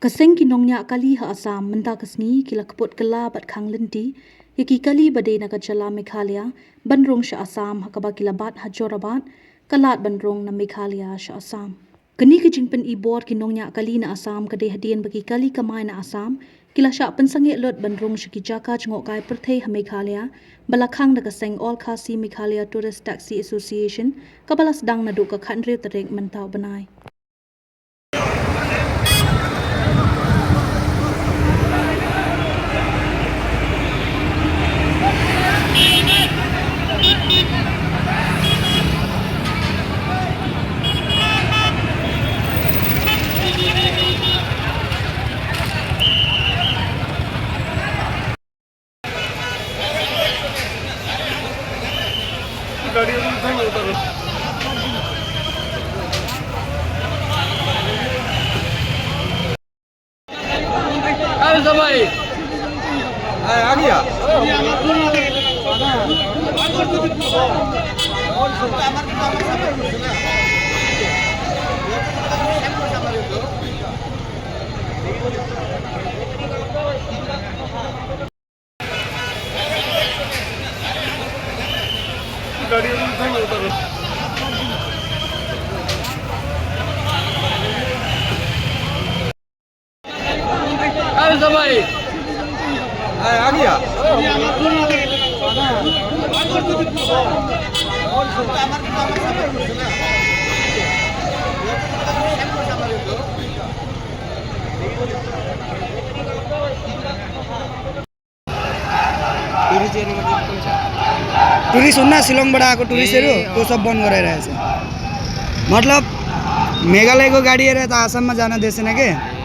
Kaseng kinongnya kali ha Asam menta kasngi kilakpot kala bat khanglenti yaki kali bade na kachala Meghalaya banrong sha Asam hakaba kilabat ha Jorabat kalat banrong na Meghalaya sha Asam. Kani kijingpen ibor kinongnya kali na Asam kade hadian bagi kali kamay na Asam kila sha pensange lot banrong sha kijaka jngok kai perthei ha Meghalaya balakhang na kaseng All Khasi Meghalaya Tourist Taxi Association kabalas dang na du ka khanre tarek mentau banai. आ गया आ गया tourist हुन्न शिलङबाट आएको टुरिस्टहरु त्यो सब बन्द गराइरहेछ मतलब मेघालयको गाडी हेरेर त आसाममा जान दिएन के